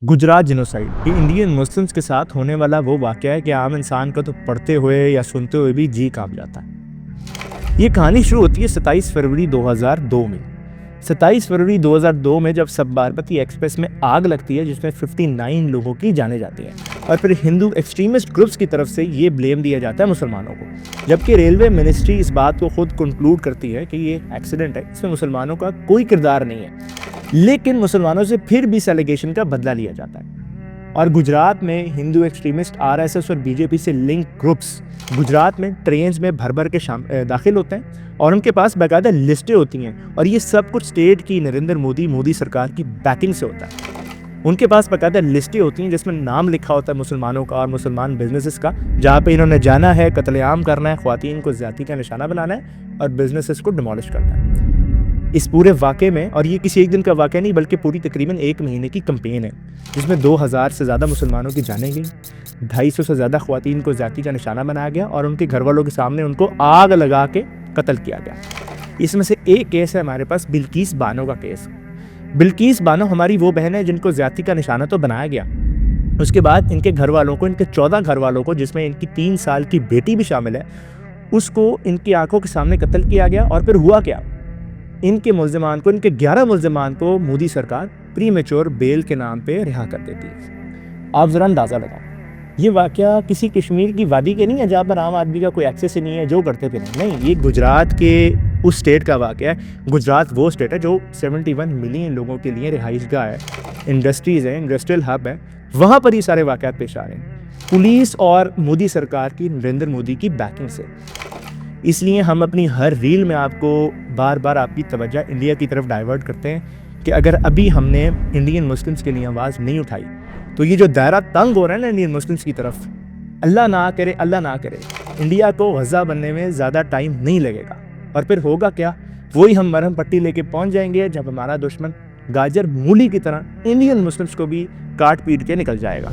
Gujarat genocide ये Indian Muslims के साथ होने वाला वो वाक़या है कि आम इंसान का तो पढ़ते हुए या सुनते हुए भी जी कांप जाता है। ये कहानी शुरू होती है 27 फरवरी 2002 में। 27 फरवरी 2002 में जब सबरमती एक्सप्रेस में आग लगती है जिसमें 59 लोगों की जाने जाती हैं और फिर हिंदू एक्सट्रीमिस्ट ग्रुप्स की तरफ से ये ब्लेम दिया जाता है मुसलमानों को, जबकि रेलवे मिनिस्ट्री इस बात को खुद कंक्लूड करती है कि ये एक्सीडेंट है, इसमें मुसलमानों का कोई किरदार नहीं है। लेकिन मुसलमानों से फिर भी इस एलिगेशन का बदला लिया जाता है और गुजरात में हिंदू एक्सट्रीमिस्ट आरएसएस और बीजेपी से लिंक ग्रुप्स गुजरात में ट्रेन्स में भर भर के दाखिल होते हैं और उनके पास बाकायदा लिस्टें होती हैं और ये सब कुछ स्टेट की नरेंद्र मोदी सरकार की बैकिंग से होता है। उनके पास बाकायदा लिस्टें होती हैं जिसमें नाम लिखा होता है मुसलमानों का और मुसलमान बिजनेसेस का, जहाँ पे इन्होंने जाना है, कत्लेआम करना है, ख्वातीन को ज़्यादती का निशाना बनाना है और बिजनेसेस को डिमोलिश करना है। इस पूरे वाक़े में, और ये किसी एक दिन का वाक़या नहीं बल्कि पूरी तकरीबन 1 महीने की कैंपेन है जिसमें 2000 से ज़्यादा मुसलमानों की जानें गई, 250 से ज़्यादा ख्वातीन को ज़्यादती का निशाना बनाया गया और उनके घर वालों के सामने उनको आग लगा के कत्ल किया गया। इसमें से एक केस है हमारे पास बिल्किस बानो का केस। बिल्किस बानो हमारी वो बहन है जिनको ज़्यादती का निशाना तो बनाया गया, उसके बाद इनके घर वालों को, इनके 14 घर वालों को जिसमें इनकी 3 साल की बेटी भी शामिल है, उसको इनकी आंखों के सामने कत्ल किया गया। और फिर हुआ क्या, इनके मुल्ज़िमान को, इनके 11 मुल्ज़िमान को मोदी सरकार प्रीमेच्योर बेल के नाम पे रिहा कर देती है। आप ज़रा अंदाज़ा लगाओ, ये वाक़या किसी कश्मीर की वादी के नहीं है जहाँ पर आम आदमी का कोई एक्सेस ही नहीं है, जो करते फिर नहीं, ये गुजरात के उस स्टेट का वाक़या है। गुजरात वो स्टेट है जो 71 मिलियन लोगों के लिए रिहाइशगाह है, इंडस्ट्रीज़ हैं, इंडस्ट्रियल हब है, वहाँ पर ये सारे वाक़यात पेश आ रहे हैं पुलिस और मोदी सरकार की, नरेंद्र मोदी की बैकिंग से। इसलिए हम अपनी हर रील में आपको बार बार आपकी तवज्जो इंडिया की तरफ डाइवर्ट करते हैं कि अगर अभी हमने इंडियन मुस्लिम्स के लिए आवाज़ नहीं उठाई तो ये जो दायरा तंग हो रहा है ना इंडियन मुस्लिम्स की तरफ, अल्लाह ना करे इंडिया को गज़ा बनने में ज़्यादा टाइम नहीं लगेगा। और फिर होगा क्या, वही हम मरहम पट्टी लेके पहुंच जाएंगे जब हमारा दुश्मन गाजर मूली की तरह इंडियन मुस्लिम्स को भी काट पीट के निकल जाएगा।